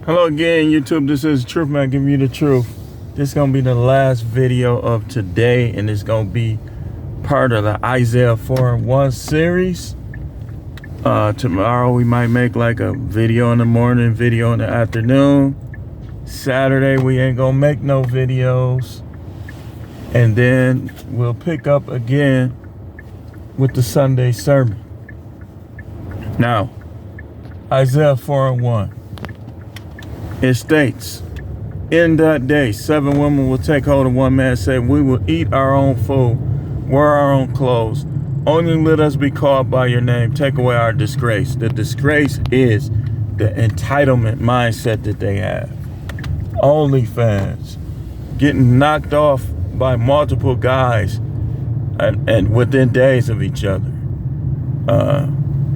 Hello again, YouTube. This is Truth Man giving you the truth. This is going to be the last video of today, and it's going to be part of the Isaiah 4:1 series. Tomorrow we might make like a video in the morning, video in the afternoon. Saturday we ain't going to make no videos. And then we'll pick up again with the Sunday sermon. Now, Isaiah 4:1. It states, in that day, 7 women will take hold of one man and say, we will eat our own food, wear our own clothes. Only let us be called by your name. Take away our disgrace. The disgrace is the entitlement mindset that they have. OnlyFans, getting knocked off by multiple guys and within days of each other.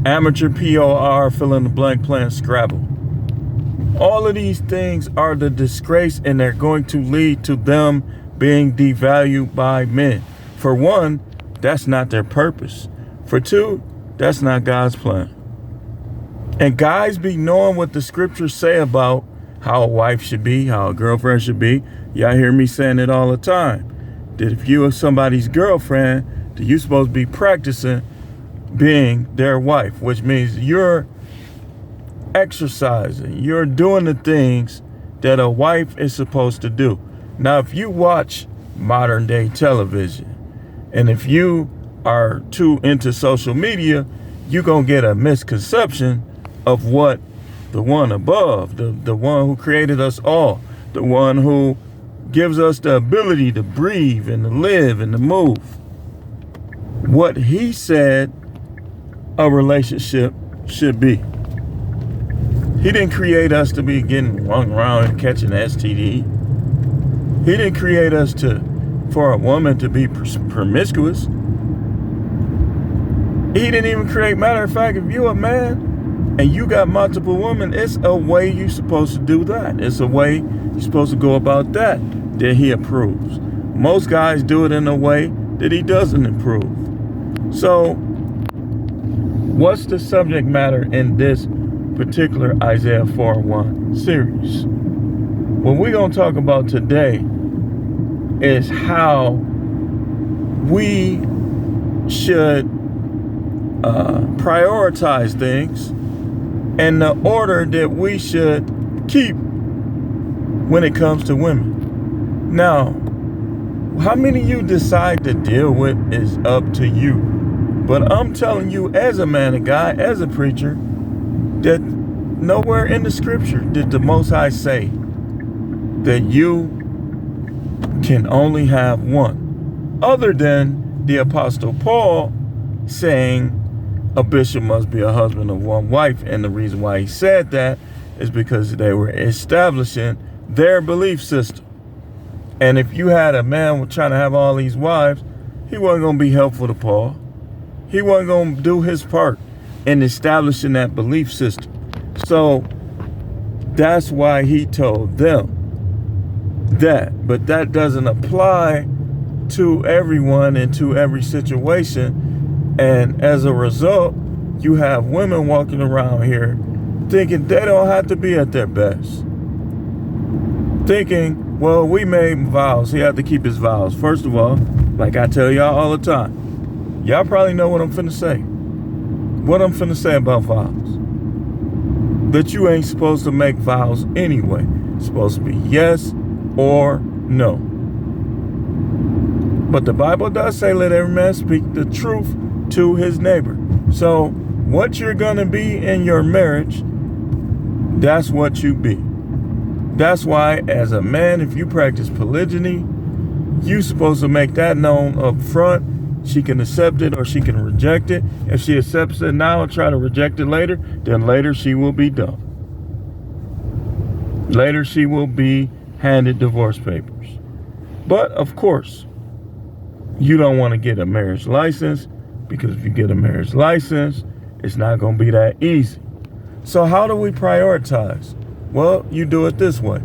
Amateur POR, fill in the blank, playing Scrabble. All of these things are the disgrace, and they're going to lead to them being devalued by men. For one, that's not their purpose. For two, that's not God's plan. And guys be knowing what the scriptures say about how a wife should be, how a girlfriend should be. Y'all hear me saying it all the time. That if you are somebody's girlfriend, that you're supposed to be practicing being their wife, which means you're exercising, you're doing the things that a wife is supposed to do. Now, if you watch modern day television, and if you are too into social media, you're going to get a misconception of what the one above, the one who created us all, the one who gives us the ability to breathe and to live and to move, what he said a relationship should be. He didn't create us to be getting run around and catching STD. He didn't create us for a woman to be promiscuous. He didn't even create, matter of fact, if you're a man and you got multiple women, it's a way you're supposed to do that. It's a way you're supposed to go about that he approves. Most guys do it in a way that he doesn't approve. So, what's the subject matter in this particular Isaiah 4:1 series? What we're going to talk about today is how we should prioritize things and the order that we should keep when it comes to women. Now, how many of you decide to deal with is up to you. But I'm telling you, as a man of God, as a preacher, that nowhere in the scripture did the Most High say that you can only have one, other than the Apostle Paul saying a bishop must be a husband of one wife. And the reason why he said that is because they were establishing their belief system. And if you had a man trying to have all these wives, he wasn't going to be helpful to Paul. He wasn't going to do his part in establishing that belief system. So that's why he told them that. But that doesn't apply to everyone and to every situation. And as a result, you have women walking around here thinking they don't have to be at their best. Thinking, well, we made vows. He had to keep his vows. First of all, like I tell y'all all the time, y'all probably know what I'm finna say. What I'm finna say about vows. That you ain't supposed to make vows anyway. It's supposed to be yes or no. But the Bible does say, let every man speak the truth to his neighbor. So what you're gonna be in your marriage, that's what you be. That's why, as a man, if you practice polygyny, you're supposed to make that known up front. She can accept it or she can reject it. If she accepts it now and try to reject it later, then later she will be done. Later she will be handed divorce papers. But of course, you don't want to get a marriage license, because if you get a marriage license, it's not going to be that easy. So how do we prioritize? Well, you do it this way.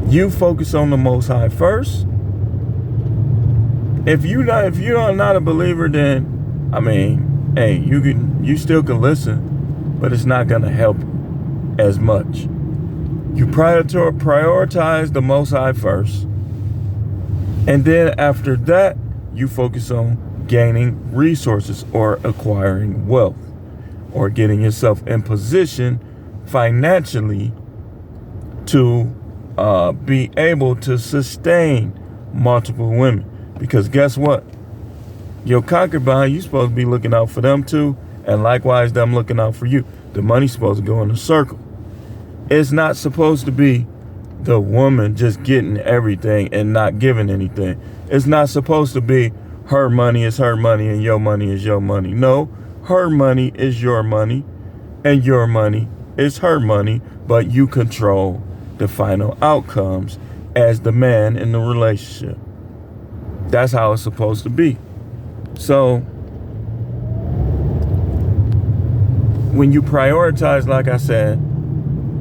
You focus on the Most High first. If you're not a believer, then I mean, hey, you still can listen, but it's not gonna help as much. You prioritize the Most High first. And then after that, you focus on gaining resources or acquiring wealth or getting yourself in position financially to be able to sustain multiple women. Because guess what? Your concubine, you're supposed to be looking out for them too, and likewise them looking out for you. The money's supposed to go in a circle. It's not supposed to be the woman just getting everything and not giving anything. It's not supposed to be her money is her money and your money is your money. No, her money is your money and your money is her money, but you control the final outcomes as the man in the relationship. That's how it's supposed to be. So when you prioritize, like I said,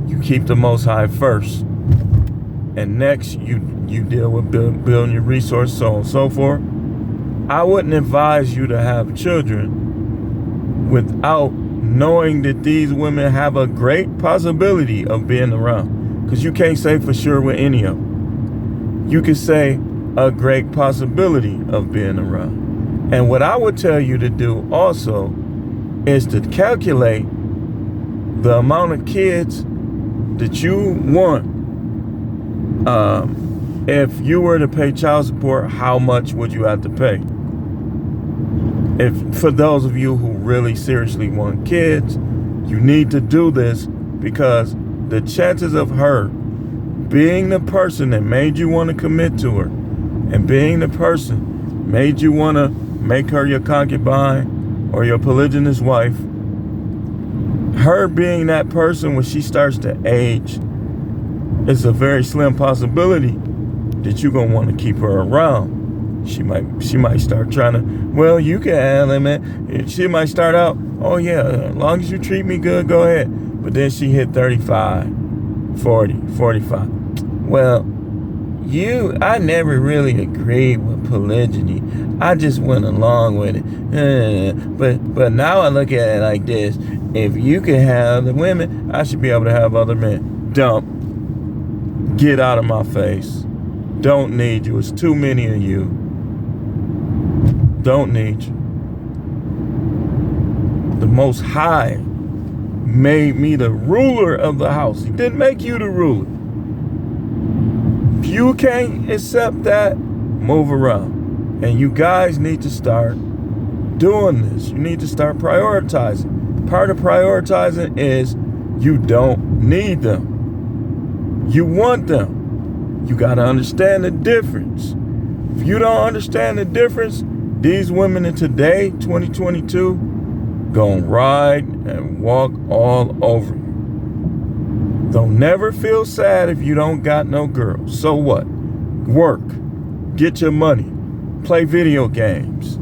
you keep the Most High first. And next, you deal with building your resources, so on and so forth. I wouldn't advise you to have children without knowing that these women have a great possibility of being around. Because you can't say for sure with any of them. You can say a great possibility of being around. And what I would tell you to do also is to calculate the amount of kids that you want. If you were to pay child support, how much would you have to pay? If for those of you who really seriously want kids, you need to do this because the chances of her being the person that made you want to commit to her and being the person made you want to make her your concubine or your polygynous wife, her being that person when she starts to age, it's a very slim possibility that you're gonna want to keep her around. She might start trying to, well, you can handle it. She might start out, oh yeah, as long as you treat me good, go ahead. But then she hit 35, 40, 45. Well, I never really agreed with polygyny. I just went along with it. But now I look at it like this. If you can have the women, I should be able to have other men. Dump. Get out of my face. Don't need you. It's too many of you. Don't need you. The Most High made me the ruler of the house. He didn't make you the ruler. If you can't accept that, move around. And you guys need to start doing this. You need to start prioritizing. Part of prioritizing is you don't need them. You want them. You got to understand the difference. If you don't understand the difference, these women in today, 2022, gonna ride and walk all over you. Don't never feel sad if you don't got no girls. So what? Work. Get your money. Play video games.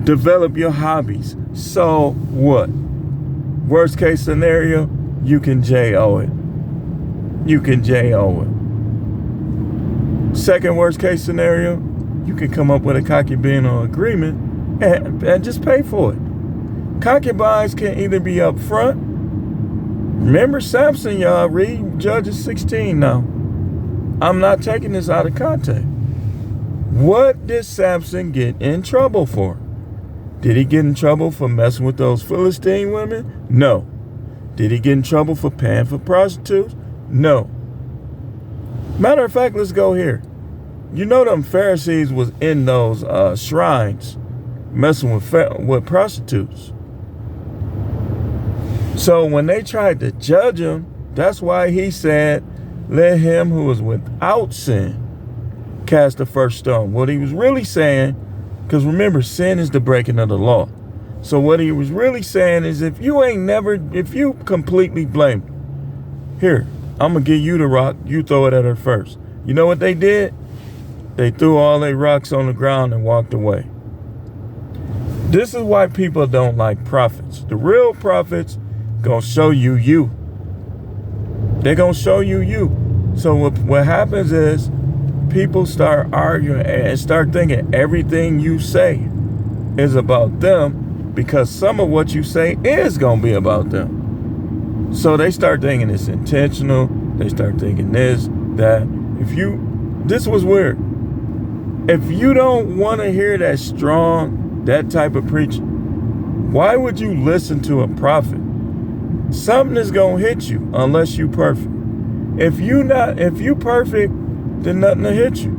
Develop your hobbies. So what? Worst case scenario, you can J.O. it. You can J.O. it. Second worst case scenario, you can come up with a concubinal agreement and just pay for it. Concubines can either be up front. Remember Samson, y'all. Read Judges 16 now. I'm not taking this out of context. What did Samson get in trouble for? Did he get in trouble for messing with those Philistine women? No. Did he get in trouble for paying for prostitutes? No. Matter of fact, let's go here. You know them Pharisees was in those shrines messing with prostitutes. So when they tried to judge him, that's why he said, let him who is without sin cast the first stone. What he was really saying, because remember, sin is the breaking of the law. So what he was really saying is if you completely blame me, here, I'm going to give you the rock, you throw it at her first. You know what they did? They threw all their rocks on the ground and walked away. This is why people don't like prophets. The real prophets gonna show you you. They're gonna show you you. So what happens is people start arguing and start thinking everything you say is about them because some of what you say is gonna be about them. So they start thinking it's intentional. They start thinking this, that. This was weird. If you don't want to hear that strong, that type of preaching, why would you listen to a prophet? Something is going to hit you unless you perfect. If you perfect, then nothing will hit you.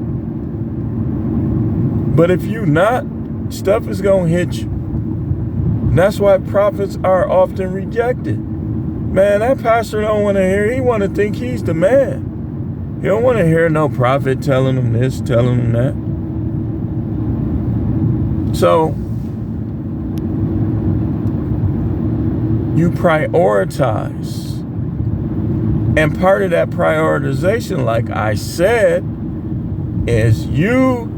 But if you not, stuff is going to hit you. And that's why prophets are often rejected. Man, that pastor don't want to hear. He want to think he's the man. He don't want to hear no prophet telling him this, telling him that. So, you prioritize. And part of that prioritization, like I said, is you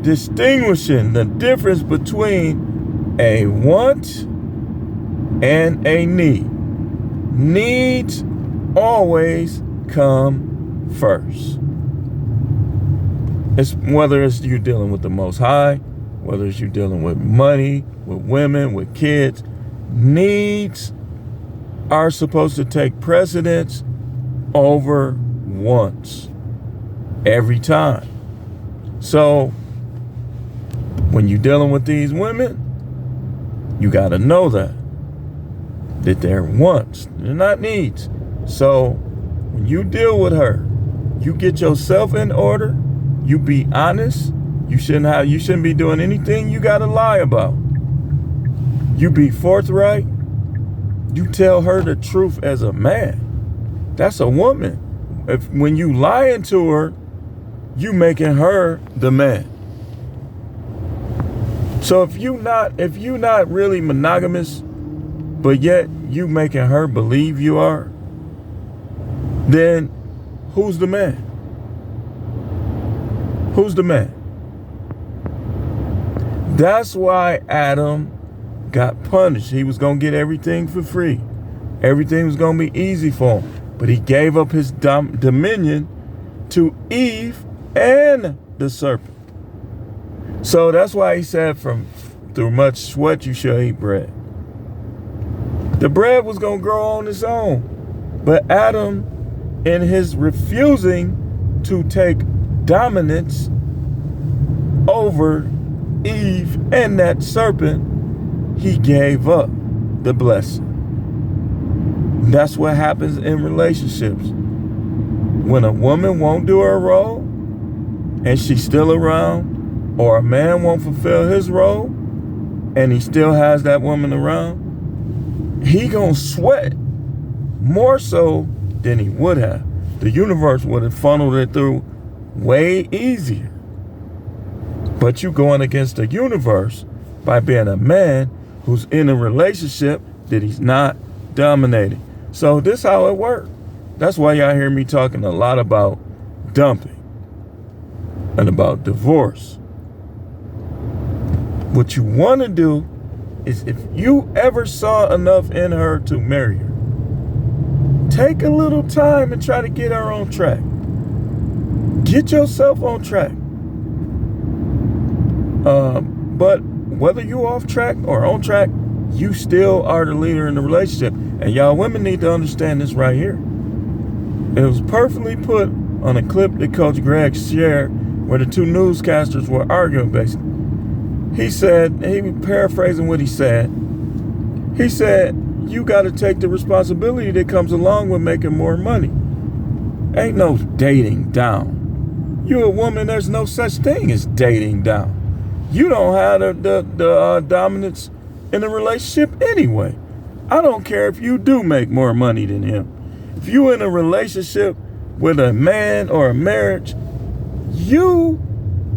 distinguishing the difference between a want and a need. Needs always come first. Whether it's you dealing with the Most High, whether it's you dealing with money, with women, with kids, needs are supposed to take precedence over wants every time. So when you're dealing with these women, you got to know that they're wants, they're not needs. So when you deal with her, you get yourself in order. You be honest. You shouldn't be doing anything you got to lie about. You be forthright. You tell her the truth as a man. That's a woman. When you lying to her, you making her the man. So if you not really monogamous, but yet you making her believe you are, then who's the man? Who's the man? That's why Adam got punished. He was going to get everything for free. Everything was going to be easy for him. But he gave up his dominion to Eve and the serpent. So that's why he said, through much sweat you shall eat bread. The bread was going to grow on its own. But Adam, in his refusing to take dominance over Eve and that serpent, he gave up the blessing. That's what happens in relationships. When a woman won't do her role and she's still around, or a man won't fulfill his role and he still has that woman around, he gonna sweat more so than he would have. The universe would have funneled it through way easier. But you going against the universe by being a man who's in a relationship that he's not dominating. So this how it works. That's why y'all hear me talking a lot about dumping and about divorce. What you want to do is, if you ever saw enough in her to marry her, take a little time and try to get her on track. Get yourself on track. But whether you off track or on track, you still are the leader in the relationship. And y'all women need to understand this right here. It was perfectly put on a clip that Coach Greg shared where the two newscasters were arguing basically. He said, he was paraphrasing what he said. He said, you got to take the responsibility that comes along with making more money. Ain't no dating down. You a woman, there's no such thing as dating down. You don't have the dominance in a relationship anyway. I don't care if you do make more money than him. If you in a relationship with a man or a marriage, you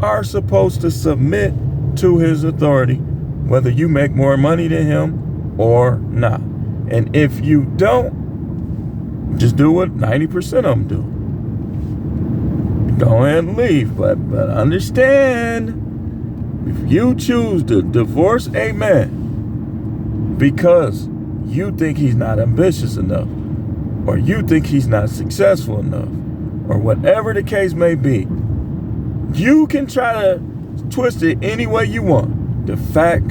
are supposed to submit to his authority, whether you make more money than him or not. And if you don't, just do what 90% of them do. Go ahead and leave, but understand, if you choose to divorce a man because you think he's not ambitious enough, or you think he's not successful enough, or whatever the case may be, you can try to twist it any way you want. The fact,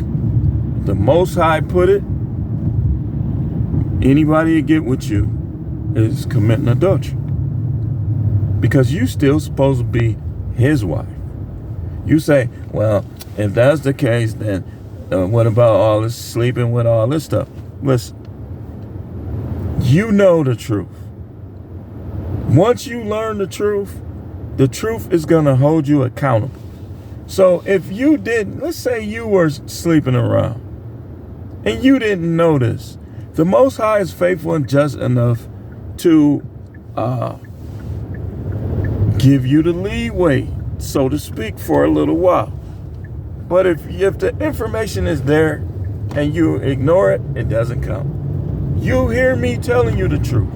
the Most High put it, anybody that get with you is committing adultery. because you still supposed to be his wife. You say, well, if that's the case, then what about all this sleeping with all this stuff? Listen, you know the truth. Once you learn the truth is going to hold you accountable. So if you didn't, let's say you were sleeping around and you didn't notice, the Most High is faithful and just enough to give you the leeway, so to speak, for a little while. But if the information is there and you ignore it, it doesn't count. You hear me telling you the truth.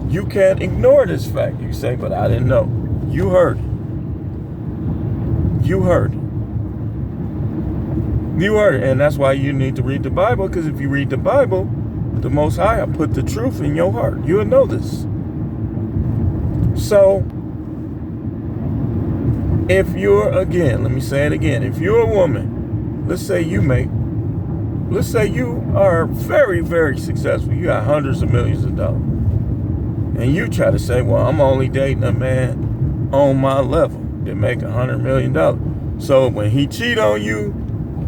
You can't ignore this fact. You say, but I didn't know. You heard it. You heard it. You heard it. And that's why you need to read the Bible, because if you read the Bible, the Most High will put the truth in your heart. You'll know this. So, if you're, again, let me say it again. If you're a woman, let's say you are very, very successful. You got hundreds of millions of dollars. And you try to say, well, I'm only dating a man on my level that make $100 million. So when he cheat on you,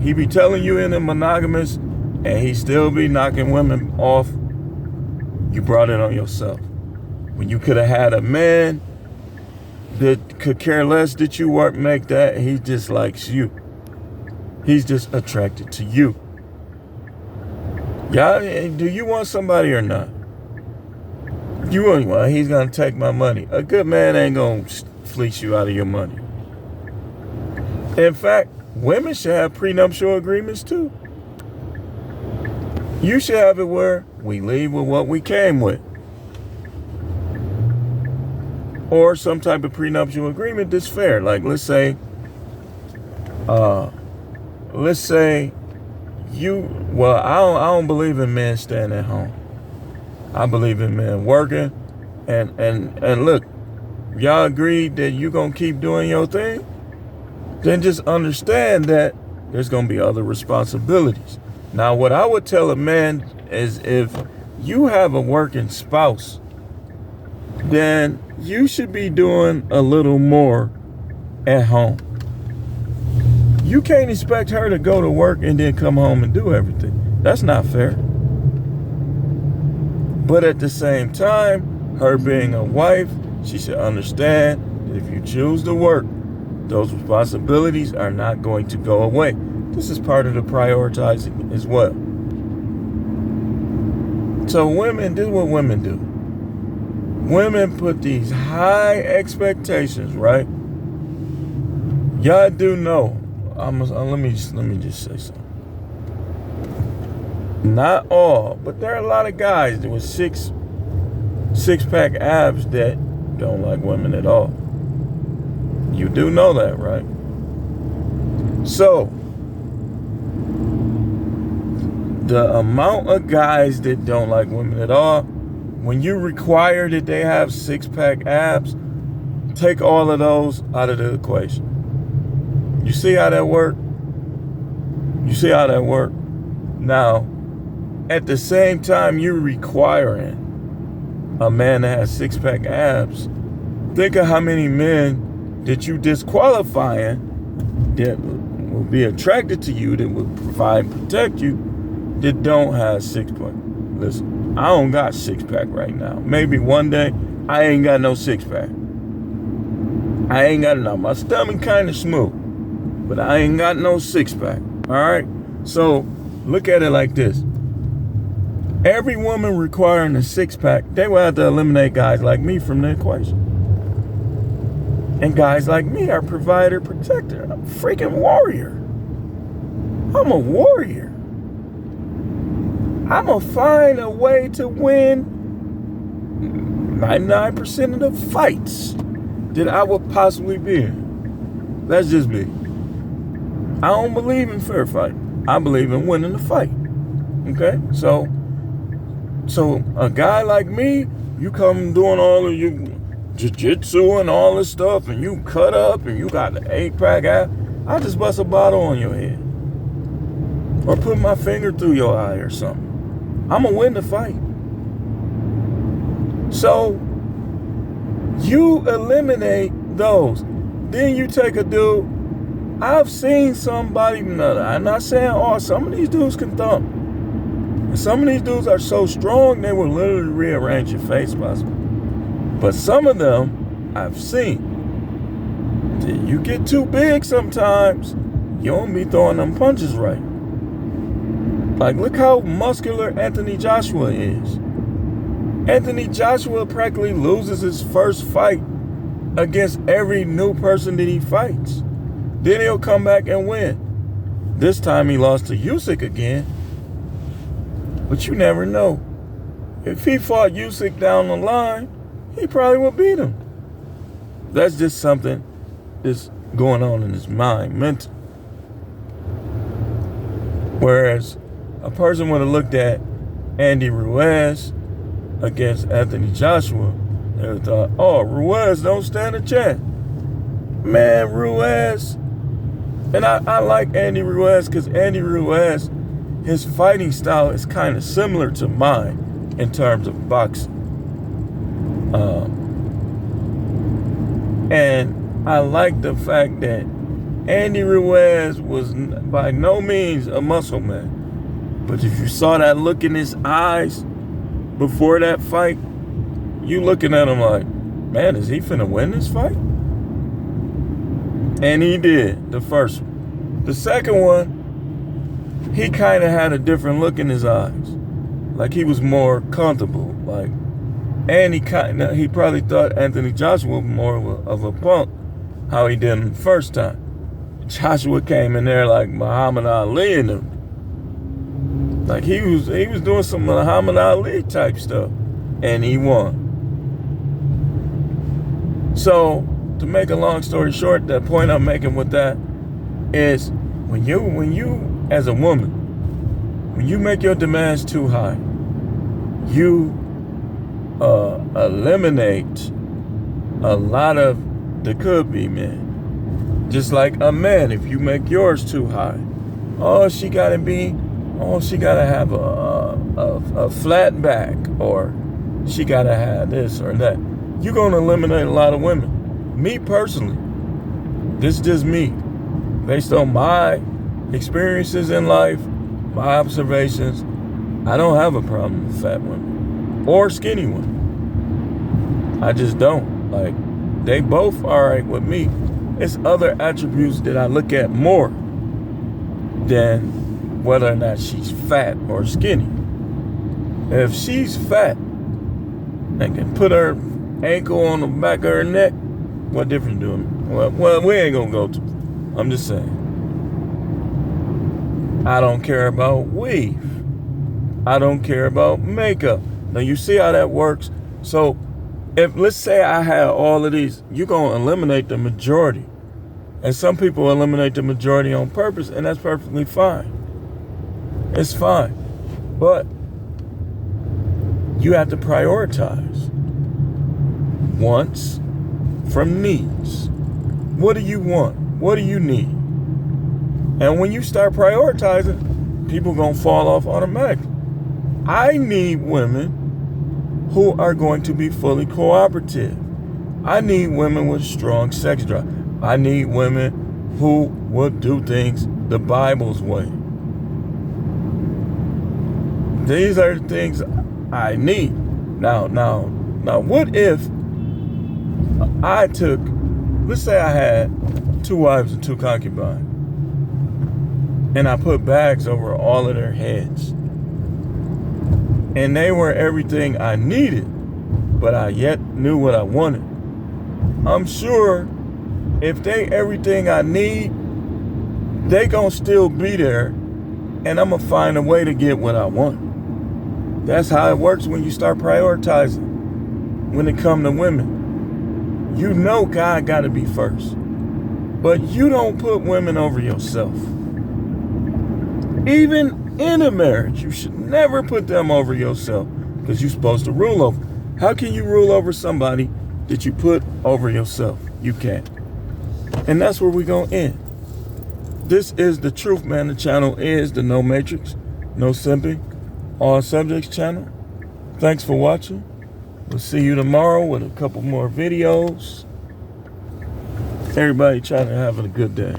he be telling you in a monogamous, and he still be knocking women off. You brought it on yourself. When you could have had a man that could care less that you work, make that, he just likes you. He's just attracted to you. Y'all, do you want somebody or not? You want, well, he's going to take my money. A good man ain't going to fleece you out of your money. In fact, women should have prenuptial agreements too. You should have it where we leave with what we came with. Or some type of prenuptial agreement that's fair. Like, let's say well, I don't believe in men staying at home. I believe in men working. And look, y'all agreed that you gonna keep doing your thing, then just understand that there's gonna be other responsibilities. Now, what I would tell a man is, if you have a working spouse, then you should be doing a little more at home. You can't expect her to go to work and then come home and do everything. That's not fair. But at the same time, her being a wife, she should understand that if you choose to work, those responsibilities are not going to go away. This is part of the prioritizing as well. So women, this is what women do. Women put these high expectations, right? Y'all do know. Let me just say something. Not all, but there are a lot of guys with six-pack abs that don't like women at all. You do know that, right? So, the amount of guys that don't like women at all, when you require that they have six-pack abs, take all of those out of the equation. You see how that works? You see how that works? Now, at the same time you're requiring a man that has six-pack abs, think of how many men that you disqualifying that will be attracted to you, that will provide and protect you, that don't have six-pack. Listen, I don't got six-pack right now. Maybe one day I ain't got no six-pack. I ain't got enough. My stomach kind of smooth, but I ain't got no six-pack. All right? So look at it like this. Every woman requiring a six-pack, they will have to eliminate guys like me from the equation. And guys like me are provider, protector. I'm a freaking warrior. I'm a warrior. I'm going to find a way to win 99% of the fights that I would possibly be in. That's just me. I don't believe in fair fight. I believe in winning the fight. Okay? So a guy like me, you come doing all of your jiu-jitsu and all this stuff, and you cut up and you got the 8-pack out, I just bust a bottle on your head. Or put my finger through your eye or something. I'm going to win the fight. So, You eliminate those. Then you take a dude. I've seen somebody, I'm not saying, some of these dudes can thump. And some of these dudes are so strong, they will literally rearrange your face possibly. But some of them, I've seen. You get too big sometimes, you don't be throwing them punches right. Like, look how muscular Anthony Joshua is. Anthony Joshua practically loses his first fight against every new person that he fights. Then he'll come back and win. This time he lost to Usyk again. But you never know. If he fought Usyk down the line, he probably would beat him. That's just something that's going on in his mind, mental. Whereas a person would have looked at Andy Ruiz against Anthony Joshua, they would have thought, Ruiz don't stand a chance. Man, Ruiz, and I like Andy Ruiz because Andy Ruiz, his fighting style is kind of similar to mine in terms of boxing. And I like the fact that Andy Ruiz was by no means a muscle man. But if you saw that look in his eyes before that fight, you looking at him like, man, is he finna win this fight? And he did, the first one. The second one, he kind of had a different look in his eyes. Like he was more comfortable. Like, and he probably thought Anthony Joshua was more of a punk, how he did him the first time. Joshua came in there like Muhammad Ali in him. Like he was doing some Muhammad Ali type stuff. And he won. So, to make a long story short, the point I'm making with that is when you as a woman, when you make your demands too high, you eliminate a lot of the could-be men. Just like a man, if you make yours too high, she gotta have a flat back, or she gotta have this or that. You're gonna eliminate a lot of women. Me personally, this is just me, based on my experiences in life, my observations. I don't have a problem with fat women or skinny women. I just don't. Like, they both all right with me. It's other attributes that I look at more than whether or not she's fat or skinny. If she's fat and can put her ankle on the back of her neck, what difference do it? Well, we ain't gonna go to. I'm just saying. I don't care about weave. I don't care about makeup. Now you see how that works. So if, let's say I had all of these, you're gonna eliminate the majority. And some people eliminate the majority on purpose, and that's perfectly fine. It's fine. But you have to prioritize wants from needs. What do you want? What do you need? And when you start prioritizing, people gonna fall off automatically. I need women who are going to be fully cooperative. I need women with strong sex drive. I need women who will do things the Bible's way. These are the things I need. Now, what if I took, let's say I had 2 wives and 2 concubines, and I put bags over all of their heads, and they were everything I needed, but I yet knew what I wanted. I'm sure if they everything I need, they gonna still be there, and I'm gonna find a way to get what I want. That's how it works when you start prioritizing. When it comes to women, you know God gotta be first, but you don't put women over yourself. Even in a marriage, you should never put them over yourself, because you're supposed to rule over. How can you rule over somebody that you put over yourself? You can't. And that's where we're gonna end. This is The Truth, man. The channel is the No Matrix, No Simping, All Subjects channel. Thanks for watching. We'll see you tomorrow with a couple more videos. Everybody trying to have a good day.